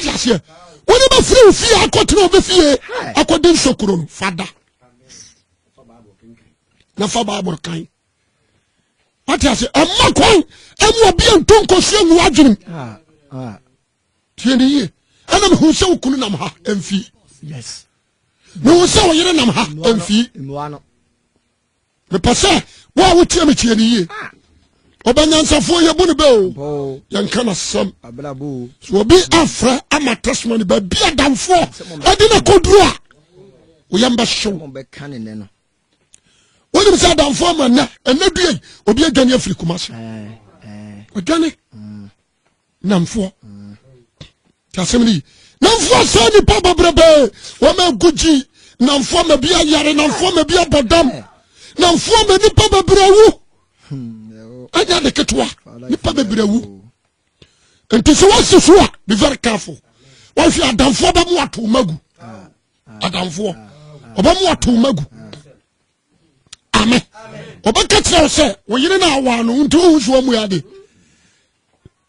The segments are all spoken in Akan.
What you say? When you free fear, I got to know the fear. I got them so cool, father. Na fa Bible kind. What you say? I'm not going. I'm not being too concerned watching. Tieni ye. And I'm who so cool nam ha enfi. Yes. No so ye nam ha enfi. Me passa. Wa wo tie me tieni ye. Obanyansafo ye bonu be o. Yanka na sam. Ablabo. So obi afra ama testimony ba bia damfo. Ade na koduru a. Wo yamba show. Mo be kan ne no. Wọ́n sá dànfọ́ ọmọ ẹ̀nà ẹ̀nẹ́dù yẹn obi ẹ̀dwani afiri Kumasi ọ̀dwani nàmfọ́ kàsẹ́mi ni nàmfọ́ sẹ́ nípa bàbẹ̀rẹ̀ wọ́n mẹ́ gùjì nàmfọ́ mẹ́ bí ayare nàmfọ́ mẹ́ bí abọ̀dàm nàmfọ́ mẹ́ nípa bàbẹ̀rẹ̀ wù ẹ̀nyẹ́ adìkẹ́tùwà nípa bàbẹ̀rẹ̀ wù ntì sẹ́ wọ́n sisi wa be very careful wọ́n fi àdànfọ́ bá mu àtò magu àdànfọ́ ọba mu àtò magu. Amen. Obaka tell say, we yere na wa no ntu huso mu yade.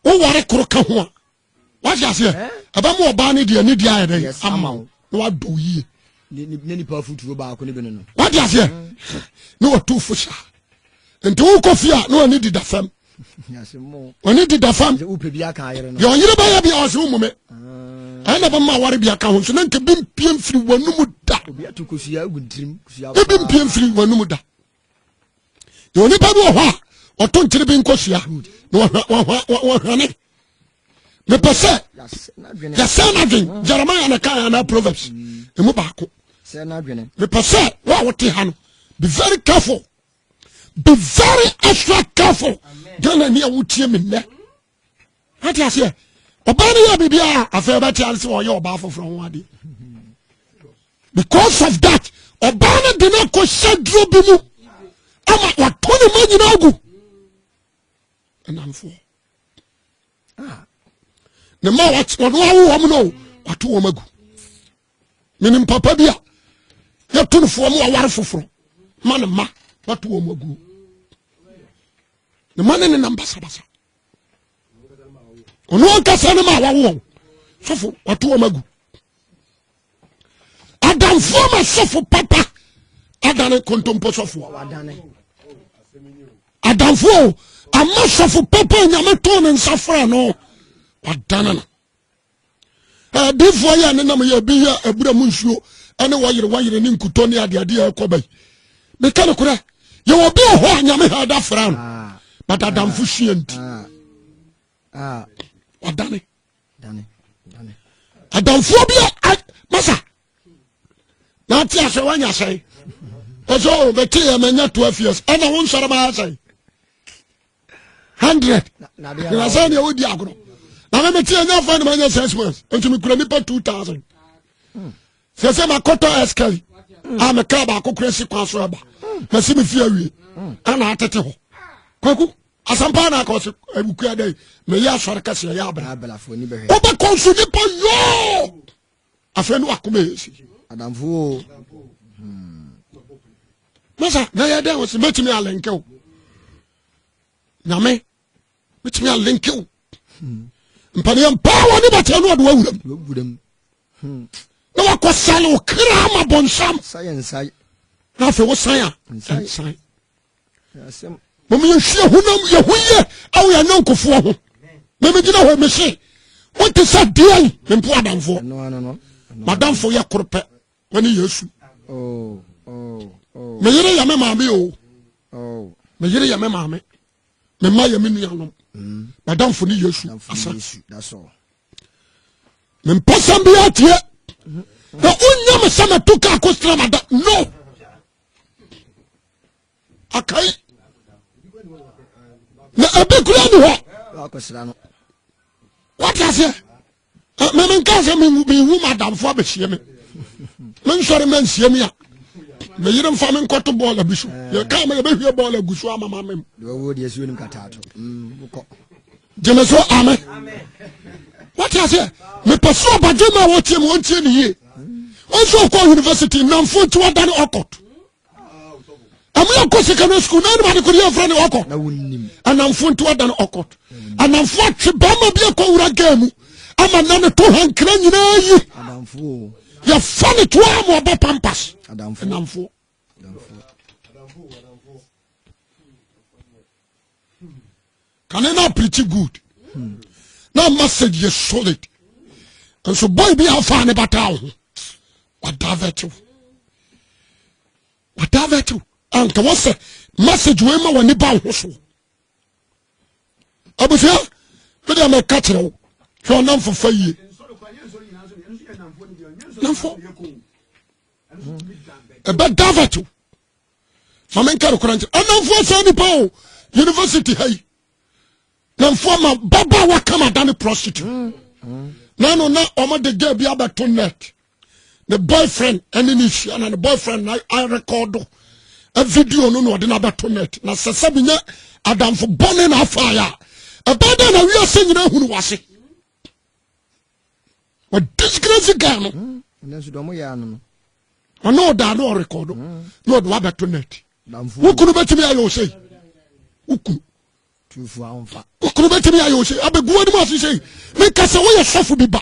Wo ware koro ka ho a. What you say? Aba mu oba ne de ni dia yede ama. No wa do yi. Ne ni pa futuro ba ko ne be no. What you say? No tu fusha. Ntu wo kofia no ani di da fam. Yasemo. Oni di da fam. Wo pe bia kan yere no. Yo yere ba ya bia o se wo mume. Ana ba ma ware bia ka ho so na nke bim piem firi wanum da. Obi atokosia gudrim kusia. E bim piem firi wanum da. You only pay more. Or don't tell me in Kosia. No, honey. Me pese. Ya say nothing. Jeremiah and Akaya and Proverbs. Emubako. Say nothing. Me pese. What hano? Be very careful. Be very extra careful. Don't near Uchi me. What you say? Obani ya bibia. I feel better as or your baffle from Wadi. Because of that, Obani did not go shed Drobimu. Ama watone manyi na ogu enamfo ne ma wat wono awo no wato wo magu menim papa bia ya tonfo mo aware foforo ma ne ma wato wo magu ne ma ne namba sabasa ono kasa ne ma wawo sofo wato wo magu adamfo ma sofo papa adane kontompo sofo adane adamfo amma sofo papa nyame to ne nsafra no wadana na bifo ya ne nam ya bi ya abura mu nsuo ene wayere ne nkuto ne ade akobai me kale kura ye obi ho nyame ha da fra no but adamfo hwianti wadane dane adamfo bi masa na ti ase wanya sai ozo beti ya menya 12 years ana won sore ma sai 100 na say ya odi agro na me ti enya fa na menya 6 months enti me kura nipa 2000 se ma koto eskali me ka ba akokura si kwa so aba ma si me fi awie ana atete ho kwaku asampa na ka so abuku adai me ya sore kase ya abra fo ni be he oba konsu nipa yo afenu akoma esi adamfo masa na ya da wose metimi alenkew nyame metimi alenkew mpane empower ni bata no do awuram na wakosale o kra ma bonsam science na fe wo san san mom ye hwie hunam ye huye aw ya nankofo ho me me gina ho me se what is that deal me mpo adamfo no madamfo ye korpe wani yesu me yere ya me maame o me yere ya me maame me ma ya me nuanom madamfo ni yesu asa that's all me mpasam bi atie na unya me sama tuka akostra mada no akai na abekura ni ho akostra no what you say me men ka se me wu madamfo abehie me men sori men sie me ya me yire mfa me nkoto ball abisu ye ka me be hwie ball agusu amama me wo de esu nim katato ko jemeso amen what you say me paso badwe ma wo tie mo ntie ni ye onso ko university namfo ti wadan okot amya ko secondary school na ma de ko ye friend okot na wonnim anamfo ti wadan okot anamfo atwe ba ma bi ko wura gamu ama na ne to hankra nyina yi adamfo ya fa ne to am obo pampas adamfo namfo can I not preach good now message is solid and so boy be afa ne bataw whatever to anka wose message we ma woni ba ho so abusia we dey make catch no so nam for faye namfo ebe daveto mamen karo kurante anamfo so ni pa university hay namfo ma baba wa kama dan prostitute no na omo de girl bi abato net the boyfriend and initial and the boyfriend I record a video no de na abato net na sese binya adamfo bone na afaya abada na wi ase nyina hunu wase what disgrace guy no nso do mo ya no no da no record no do abato net wukunu betimi ayo sei wukunu tufu amfa wukunu betimi ayo sei abeguwa ni ma sei me kase wo ye sofu bi ba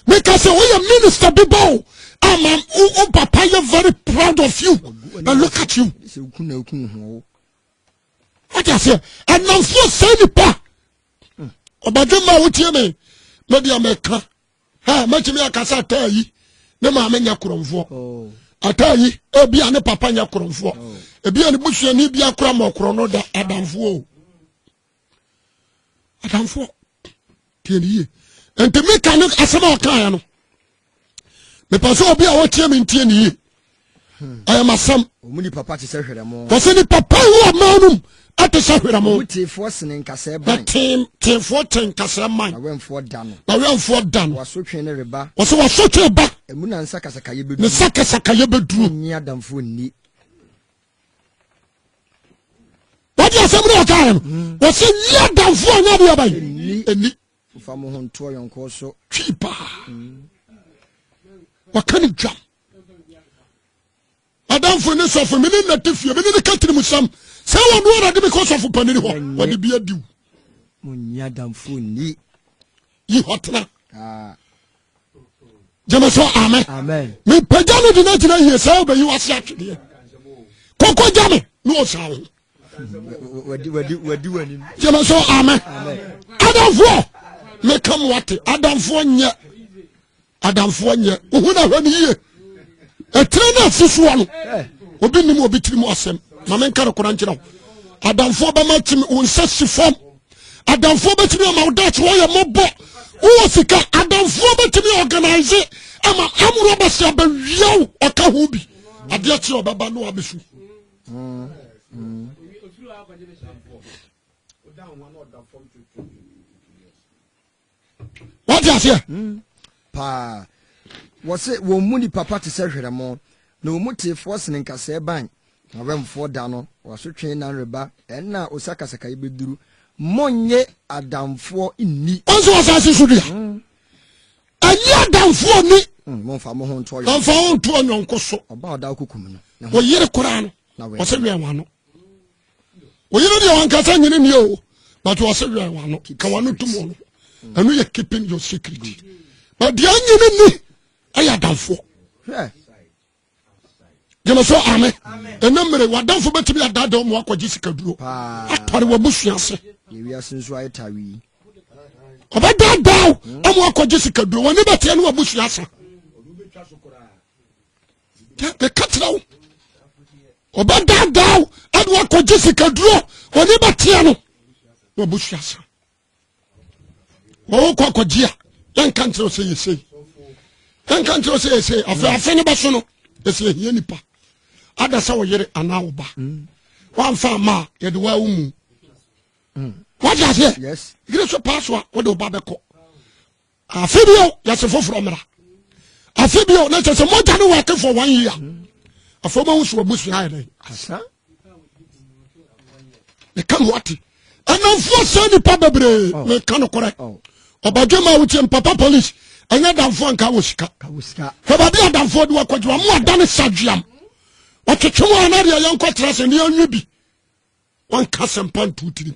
because we are minister people. Papa, you're very proud of you. But look at you. What I say? And now for say the pa. Obadema wuti me. Maybe America. Ha, much me akasa tayi. Ne ma amenya kuromfo. Atayi, ebi ane papa nya kuromfo. Ebi ane busu ni bia kura ma krono da adamfo. Adamfo. Tieni. Ente me kan asema okan no me paso obi a wotie me ntie ni ayamasam omuni papa te se hwere mo ko se ni papa wo amanum ate se hwere mo mutifo sene nkase ban temfo tenkase man na wemfo da no wasotwe ne reba wasotwe ba emuna nsa kasaka ye bedu ne sakasaka ye bedu nya damfo ni wadi asem no okan no wose nya damfo nya de abai eni famo hon to yonko so chipa wakani jam adam for ne so for me na tefie me ne katiri musam say won do already because of panini ho wadi bia diu munya damfo ni yi hotna jama so amen me pajano di na jina hier say obayi wase atwede koko jame no sa ho wadi wani jama so amen adam for me come what adamfo nye ohuna hwani ye etrena sisuwa no obi nim obi tiri mu asem ma men kare koran kira adamfo ba ma tim unsa sifom adamfo ba timi ma udat wo ye mobo wo sika adamfo ba timi organize ama amuro ba sia ba wiaw oka ho bi ade a kire obaba no abesu what you say pa wose wo muni papa te se hwere mo na wo muti force ne nkase ban na wemfo da no wasotwe na reba enna osakasaka ibeduru monye adamfo inni onso wasase sudia anya adamfo ni monfa mo ho nto yo monfa ho nto nyonko so oba oda okukum no wo yire kora no wose wi anwa wo yire de wankasa nyine ni o but wose wi anwa no ka wano tumo no anu ye keeping your secret but the anyine ni aya adamfo jema so amen enamre wadamfo betimi adada o mo akwaji sikaduro atore wabusuase yewi asenso ayetawi obadada o mo akwaji sikaduro woni betia no wabusuase te katrawo obadada adu akwaji sikaduro woni betia no wabusuase wo kwa kwaji a yan kantro se yesei yan kantro se yesei afa ne baso no ese hie nipa ada sa wo yere anawo ba wan fa ma ye de wa umu what you say yes gire so paswa wo de ba beko afibio ya se foforo mra afibio na se moja no work for 1 year afoma wo so abusu ha ere asa e kan wati anamfo se nipa bebre me kan correct obadwema wo tie papa police anya damfo nka wo sika fabadi adamfo de wakwadwa mo adane sadwiam watwetwe ana de yankotra se ne anwi bi wan kasem pan tutiri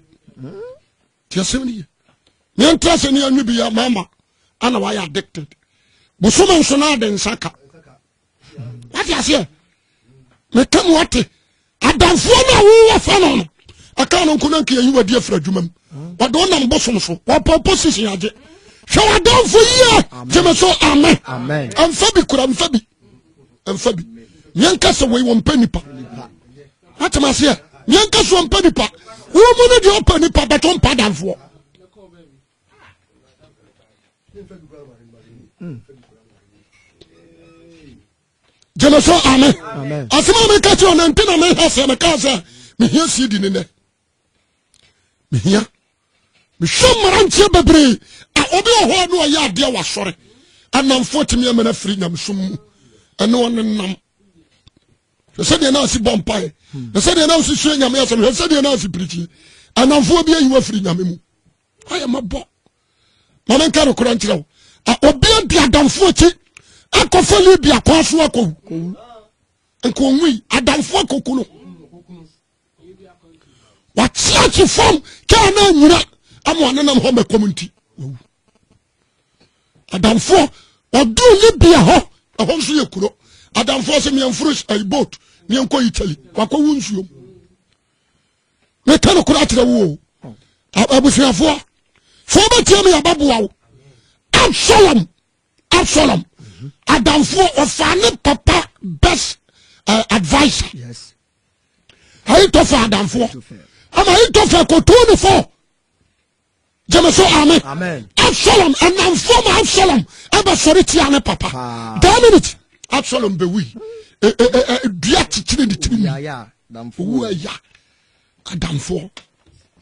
ti asem ni Nyantra se ni anyu bi ya mama ana why addicted. Busuma nso na de nsaka. What you say? Me kam wate. Adamfo na wo fa no. Aka no nko na nka yi wadi afra dwumam. Wado na mbosom so. Wa position age. Hwe adamfo yi. Jeme so amen. Amen. Amfa bi kura amfa bi. Amfa bi. Nyanka se we won panipa. Atama se. Nyanka so won panipa. Wo mu no de opanipa beton padamfo. Jeme so amen. Amen. Asema me catch on antenna me hase me ka say me hia sidi ne ne. Me hia. Me shomara ntie bebre. A obi ho no ya ade wa sore. Anamfo timi amana firi nyamsum. Ene won nam. Se de na asi bompai. Se de na asi sure nyame asem. Se de na asi prichi. Anamfo bi ayi wa firi nyame mu. Aye mabo. Mama nka no kora nkyerɛ wo. A obi adi adamfo chi. Akofo Libya kwaso akowu. Enko nwi adamfo akokuno. Wa church form ka na nyira amo ananam ho community. Adamfo odu Libya ho ho nso yekuro. Adamfo se miamfuru a boat ni enko Italy. Kwakọ wunsuo. Me ka no kura akyerɛ wo. Abusuafo. Fo ba tie me yababoa wo. Absalom. Adamfo ofane papa best advisor. Yes. How to for Adamfo? Am I to for Kotuni for? Jemaso amen. Amen. Absalom and Absalom. Ever sorry tiane papa. Damn it. Absalom be we. Biat trini. Yeah. Damfo. Ya. Adamfo.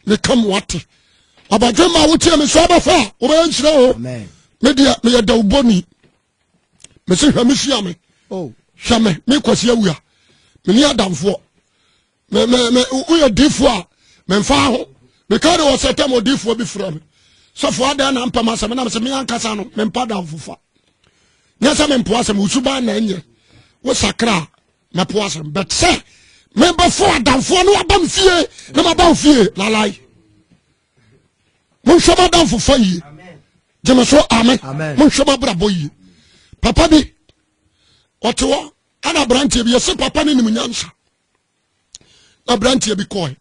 Me come what? Abajema wuti me so abafa. Oba Amen. Media me da uboni. Me se hwame hia me. Oh. Hwame me kwasi awua. Me ni adamfo. Me uye difo a me mfa ho. Me ka de wo setem odifo bi fra me. So for ada na mpa masem na me se me ankasa no me mpa damfo fa. Nya se me mpo asem usuba na enye. Wo sakra me po asem but say me ba for adamfo no abam fie na ma ba fie la lai. Mo shoba damfo fa yi. Jemaso amen. Mo shoba brabo yi. Papa bi otewo ana brantie bi yese papa ni nim nyansa na brantie bi koy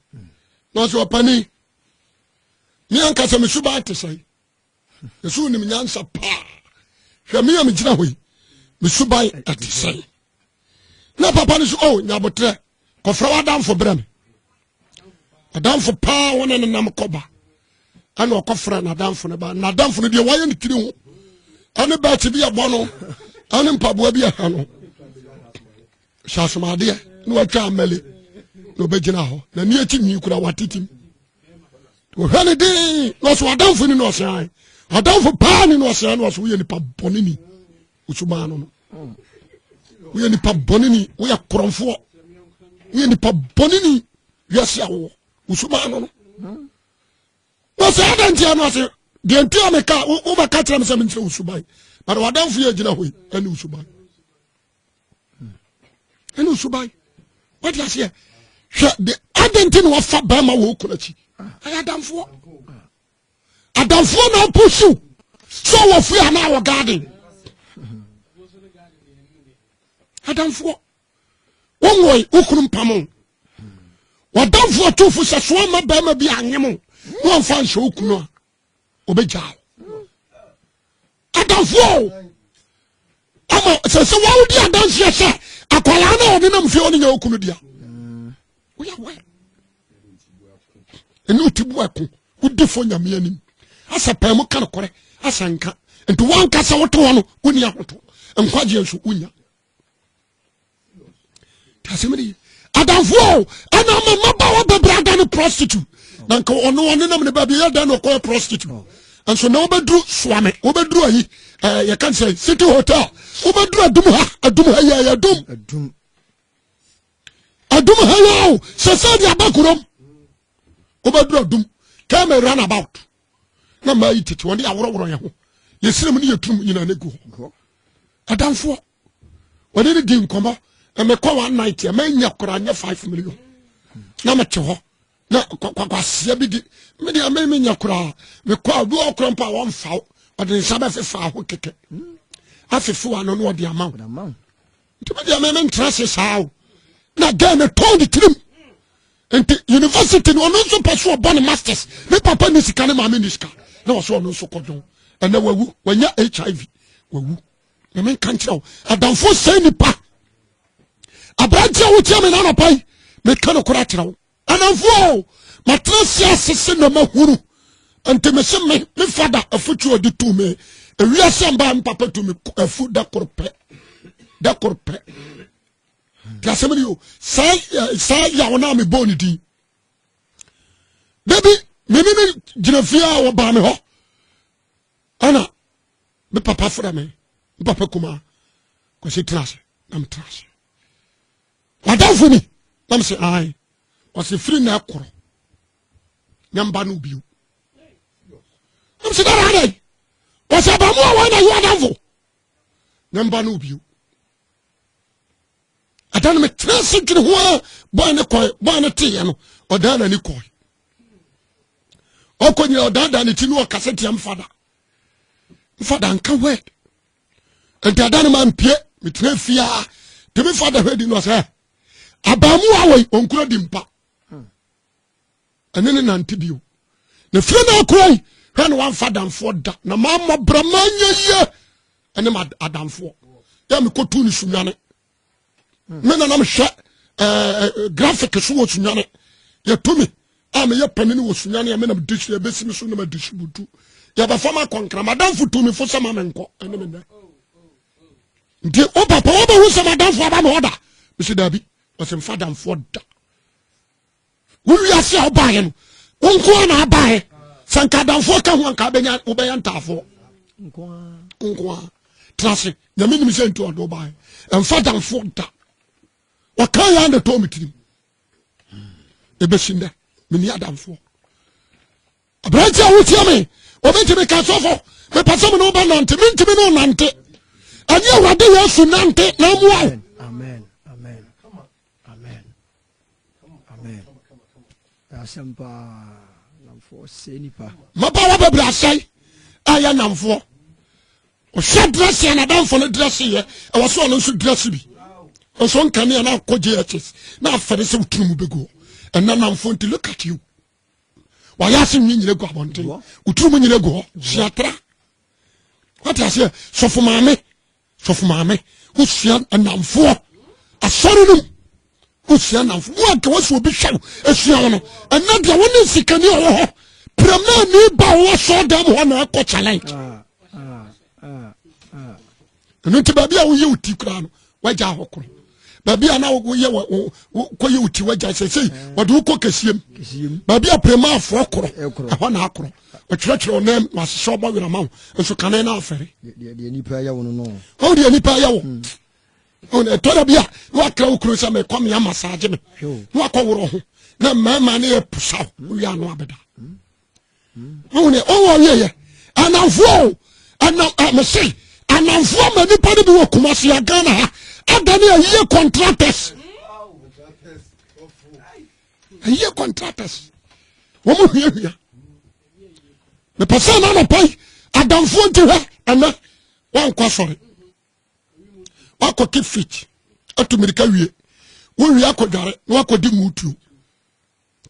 na so pani ni anka se mesuba atesai yesu nim nyansa pa hwe me am gina hoyi mesuba atesai na papa ni so oh nyabotre kofra wadamfo brem adamfo pa wona ne nam koba ana okofra na adamfo ne ba na adamfo ne de waye ne tiri ho ane ba ti bi abono ane mpaboa bi ahano shasomade no atwa amale no begina ho na ni ati nyi kura watitim to hane de no so adamfo ni no san adamfo pa ni no san no so ye ni pa bonini usuba no we ni pa bonini we ya kromfo we ni pa bonini yesi awo usuba no no so adantia no so de ntia me ka wo ba ka kire me se me ntre usuban but wadamfo ye gina hoyi ani usuban ani usuban what you say the identity no fa ba ma wo kurachi adamfo na pusu so wo fi ana wo garden adamfo wonwoi okurum pamon wadamfo tofu se so ma ba ma bi anyemo no fa nso okunu obeja adamfo ama se wa odi adanse se akwala na oni na mfi oni nya okunu dia we are well enu tibu akun udi fo nyame anim asa pam kan kore asa nka nti wanka sa woto no oni ahoto nkwaje nso unya tasemri adamfo ana mama wa bebrada no prostitute na nka ono na me ba bi ya da no call prostitute and so now bedru swame obedru ayi you can say city hotel obedru adum ha ya adum ha ya so say dia bakurom obedru adum come run about na ma yititi won dia woroworo ye ho yesirem ne yetum nyina ne gu adamfo wode di nkomo e me kwa one night e ma nya kora nya 5 million na me te ho na kwasia bi di me dia me nya kura me kwa do okro mpa won fa o de nsa ba fefa ho keke afefu ano no de amaw nti me dia me ntrase sao na ga me told the trim enti university no no so paso obon masters me papa ni sika ne ma me ni sika na so no so kodon ena wawu wanya HIV wawu me men kan kirawo adamfo sai ni pa abraje wo tia me na na pai me kan okura kirawo anamfo matrasia sese no mahuru ante me se me fada afutu odi tu me ewia samba papa tu me afu da korpe klasem yo sai ya wona me boni din baby me jinafia wo ba me ho ana me papa fura me papa kuma ko se trash am trash wadafu ni am se ai wasi free na akoro nyamba no biu am se dara dai wasi abamu wa na wadafu nyamba no biu adan me trace dwene ho boy ne tie no odana ni koy okonyi odada ne ti no kaseti am fada nka word enti adan ma mpie me tra fia te me fada hwedi no say abamu awoi onkura dimpa anene nante bio na fira na akuroi hwe no wan fadamfo da na mamma bramanya ye ene ma adamfo ya me kotu ni sunwane me na nam hwe graphic so wo sunwane ya tumi ame ya panini wo sunwane ya me na dishi ya besi me so na ma dishi butu ya ba fama konkra madamfo tumi fo sama me nko ene me na ndi o papa o ba hu sama adamfo aba me oda bisi dabi wasem fadamfo da wulu ya se obaye no wonko na abaye sanka damfo ka ho anka benya obeya ntafo nko trase nyame nim se nto odo baye fadamfo da wakan ya na to mitirim ebesinda meni adamfo abraja wutia me obetime ka sofo me pasam no ba nante mentime no nante ani awade yesu nante na muwa amen asempa namfo senipa mabawa babra sai aya namfo o sha dress ya na damfo no dress ye e wo so no so dress bi o so nkane na koje hs na afere se utunu bego and na namfo nti look at you wa ya se nyinyire go abonte utunu nyire go siatra what I say sofu maame wo sia namfo asori no usia namfo wo ka wo so bi hwa esia no ena dia woni sikani ho prema ni ba wo so dam ho na ko challenge no ti ba bia wo ye uti kra no waja hokoro ba bia na wo ye ko ye uti waja sesei wode ko kasiem ba bia prema afo okoro ho na akoro o kyerɛkyerɛ onam wasese obo wira ma nso kan na afere de nipa ya wo no o de nipa ya wo on etora bia wa kra ukuru sa me kom ya massage me wa ko woro ho na mama na e pusa wi anu abeda on o ye anafo me say anafo ma nipa de wo Kumasi ya Ghana ha adani aye contractors wo mo hia me pasa na no pai adamfo nti ha ana wan kwa sori wako keep fit atumirika wie wo wie akodware na wako di mutu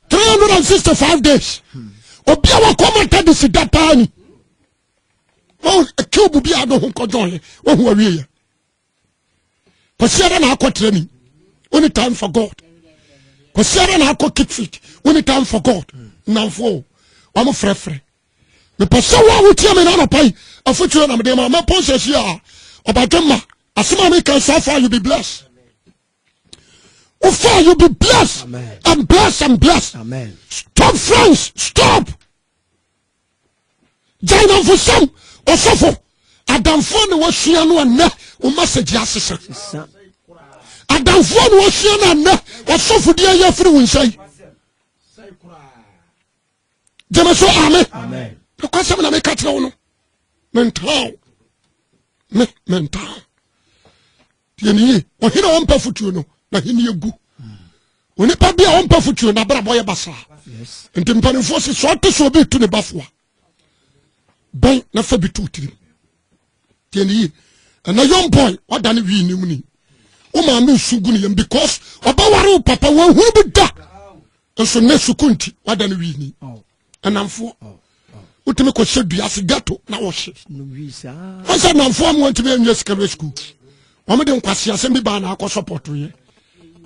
365 days obia wako mata de sida pani wo akubu bia do ho kodon wo ho wie ya pasiara na akọ training only time for God pasiara na akọ keep fit only time for God namfo wa mo frefre me pasa wa wutia me na no pai afutuo na me de ma ponse a obadwema asema me can so far you be blessed. Oh far you be blessed. Amen. And blessed. Amen. Stop friends. Stop. Jaina for some or suffer. Adam phone was she and ne or message assistant. Adam phone was she and ne or suffer dear your free will say. Jemaso amen. Amen. Because I'm gonna make a throne. Mental. Mental. Yeni o hina on pa futuo no na hini egu onipa bia on pa futuo na bra boye basa Yes. nti mpanimfo se so te so bi tu ne bafoa ban na fa bi tu tiri tieni na young boy oda ne wi ni mu ni o ma me sugu ne yam because obaware papa wa hu bi da nso ne sukunti oda ne wi ni anamfo utime ko shedua se gato na wo hye No visa. asa namfo am want to be in secondary school o me de nkwase asem bi ba na akọ support ye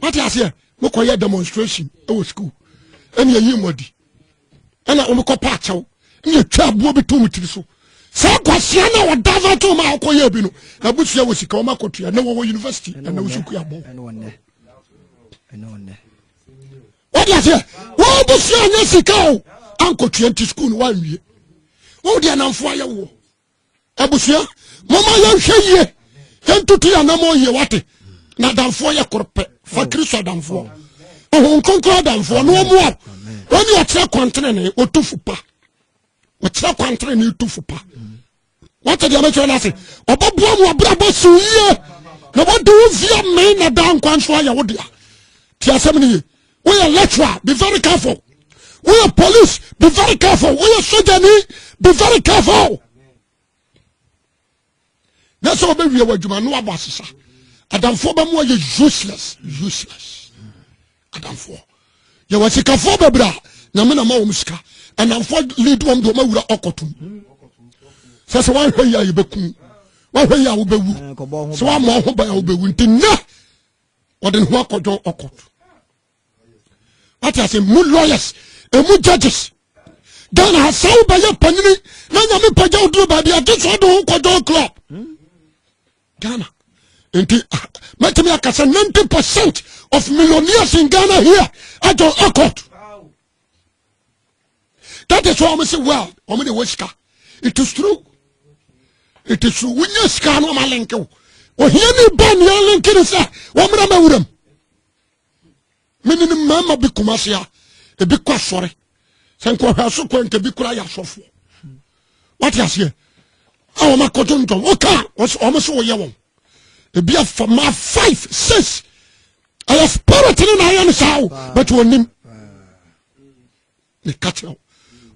what you say mo ko ye demonstration e wo school ene ye yimodi ana o me ko pa achew ene twa abuo bi to mutiri so sa kwase na wo dava to ma akọ ye bi no na busia wo sika o ma kotua na wo university na wo suku ya bo what you say wo busia nya sika o anko 20 school no wanwie wo de anamfo aye wo abusia mama ya hwe ye yentutu ya namo ye wate na damfo ye korpe fa kristo damfo ohun konkro damfo no mu a woni o kire kwantere ne otufu pa o kire kwantere ne otufu pa wate dia me twa na se obobo mu abrabo su ye na wode wo via me na dan kwanso ya wo dia ti asem ni ye we are lecturer be very careful. We are police, be very careful. We are soldier, be very careful. That's all we are doing. No abasisa. Adam for ba mo useless. Adam for. You want sika for ba bra. Na me na ma wo musika. And am for lead one do ma wura okotum. So one hwe ya yebeku. One hwe ya wo bewu. So one mo ho ba ya wo bewu ntina. Odin ho akojo okot. What I say, mu lawyers. Emu judges Ghana has so by your panini na nyame paja oduro ba bia just do kodo club Ghana enti matemi akasa 90% of millionaires in Ghana here are to court. That is why I say well omo de washika. It is true when you scan no malenko o here ni ban ya lenkin say wo mra mawuram menini mama bi kumasia e bi kwa sore senko haso ko nke bi kura ya sofo what you say awo makoto ntom oka o mo so wo ye won e bi afa ma 5 6 I have spirit in I am sao but wonim ni katio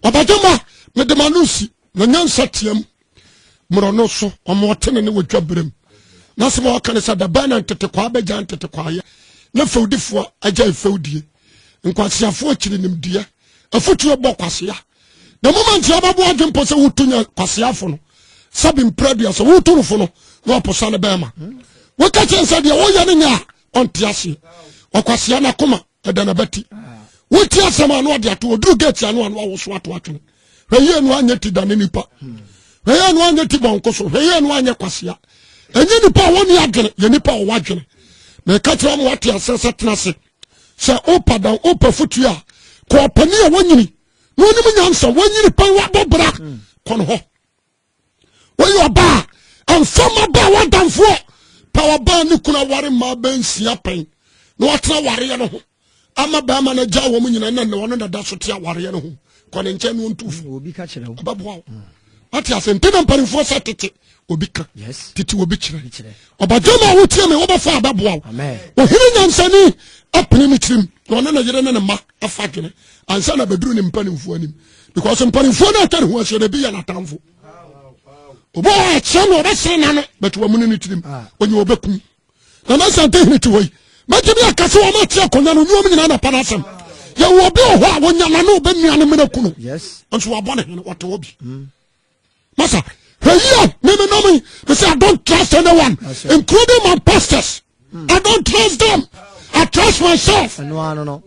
obadoma me de manusi na nyansa tiam mrono so o mo tene ne wadwabrem na se mo kan sa da bana ntete kwa abeja ntete kwa ye na fewdifo agya fewdie nkwasiafo akiri nimdia afutu bɔ kwasia the moment you ababo adwempo se wutunya kwasiafo no sabi mpradia so wuturufo no na oposa ne bema wo ka chensa de wo ya ne nya ontiase okwasia na koma edana bati wo ti asema no de ato oduru gate anu anu wo so ato atwene hweye no anya ti dane nipa hweye no anya ti bonko so hweye no anya kwasia enye nipa woni adwene ye nipa wo wadwene me ka tira mo wate asese tenase se opada opafutu a ko pani a wanyini no ni munyansa wanyini pan wa bobra kono ho wo yo ba amfama ba wadanfo power ba ni kuna ware ma bensia pen no watena ware ye no ho ama ba ma na ja wo munyina na ne wono dada so tia ware ye no ho ko ne nche no ntufu Obi ka kire wo. ababo ati asente na mpanifo sa tete obi ka Yes. tete obi kire obadoma wo tie me wo ba fa ababo Amen. o hiri nyansani apene ni tirim no na yere na ma afa dwene ansa na beduru ni mpanifo anim because mpanifo na atare ho ahyɛ na bi ya natamfo obo a chano oba se na no but wa muni ni tirim onye obekum na na sante hini ti hoyi maji bi akase wa ma tie konya no nyom nyina na panasem ya wo bi ho a wonya na no be nua no mena kunu Yes. nso wa bone hene wote obi masa hey me say I don't trust anyone including my pastors. I don't trust them. I trust myself. No.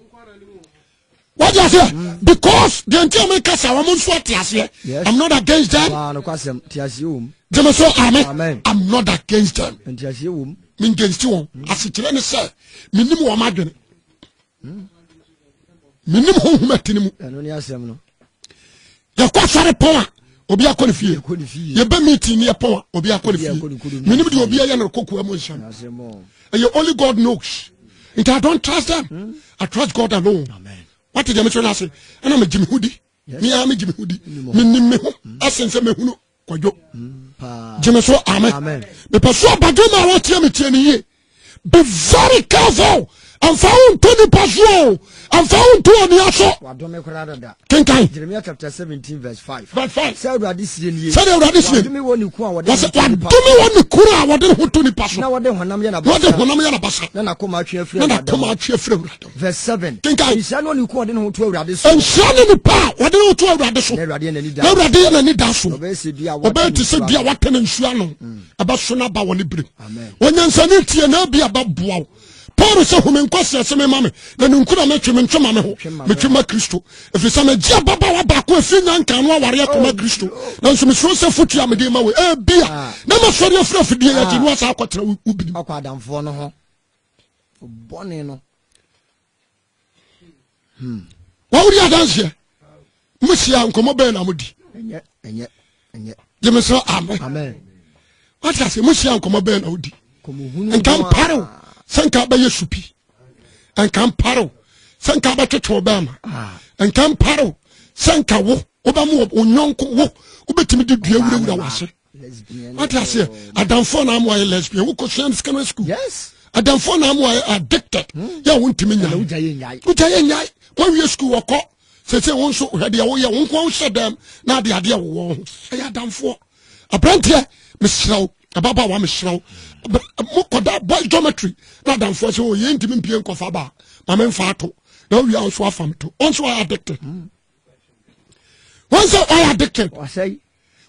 What do you say? Because the entire makers are Yes. I'm not against them. No kwasem tiasium. So amen. Amen. I'm not against them. Tiasium. Me against you. As it is say, minimum wa madwene. Minimum ho matinimu. Eno ni asem no. Ya kwa sare pon obi akọ ne fie. Ye ba meeting ne pon obi akọ ne fie. Minimum de obi aye no koku amonham. Asemo. And you only God knows. And I don't trust them. I trust God alone. Amen. What did you say? And I'm a Jimmy Hoodie. Me, I'm a Jimmy Hoodie. Me, essence of me, who know, Jimmy, so amen. The person, but do not want to be very careful amfa wo to nipa so amfa wo to oni aso wadome kora dada kenkan Jeremiah chapter 17 verse 5 verse 5 say urade sie nie say urade sie wadome woni ku a wode wadome woni kura a wode ho to nipa so na wode honam ye na basa na nakoma atwe afre na nakoma atwe afre urade verse 7 kenkan nsia no ni ku wode ho to urade so nsia no nipa wode ho to urade so na urade na ni da na urade na ni da so obese bia obete se bia watena nsia no abaso na ba woni bire amen onyansane tie na bia baboa Paul se hume nkwase aseme mame na nkura metwe mentwe mame ho metwe ma Kristo efisa me gia baba wa ba ko afi nyanka no aware akoma Kristo na nso me so se futu amede ma we bia na ma sori afra fidie ya ti no asa akwatra ubini akwa adamfo no ho bone no wa uri adanse musia nkomo be na mudi enye jemeso amen amen what ase musia nkomo be na udi nkam paro sanka ba yesupi nkam paro sanka ba twetwe obama nkam paro sanka wo oba mu onyonko wo obetimi de dua wura wase what ase adamfo na am why lesbian wo ko shan secondary school yes adamfo na am why addicted ya wontimi nya ujaye nyai wo wi school woko se won so hade ya wo ye won ko shedam na ade wo ya adamfo apprentice misraw ababa wa misraw mokoda boy geometry na damfo se o ye ntimi mpie nkofa ba ma me mfa ato na wi an so afam to on so I addicted once I addicted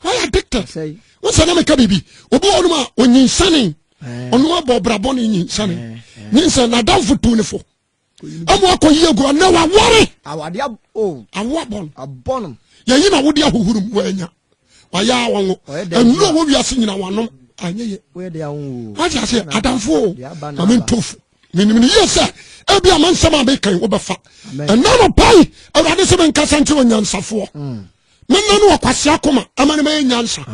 why addicted once na me ka bibi obo onuma onyinsane onuma bo brabo ni nyinsane nyinsa na damfo tu ne fo amu akoyi ego na wa wore awade awabon abon ye yina wodi ahohurum wanya waya wonwo enu wo wi ase nyina wanom anyeye we de awon what you say adamfo amen tofu minimini yesa ebi amansama be kan wo befa enano pai awade se ben kasante onyansafo menna no akwase akoma amane me nyansa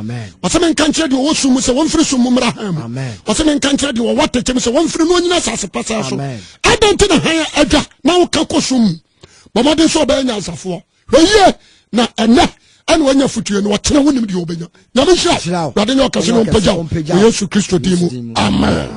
wase men kanche de wo sumu se wonfiri sumu mra ham wase men kanche de wo watechem se wonfiri no nyina sase pasa so adante na han adwa na wo ka kosum bomade so be nyansafo hweye na ene ane wanya futuye no watena wonim de obenya nyame hia rade ne okase no mpagya Yesu Kristo dimu amen.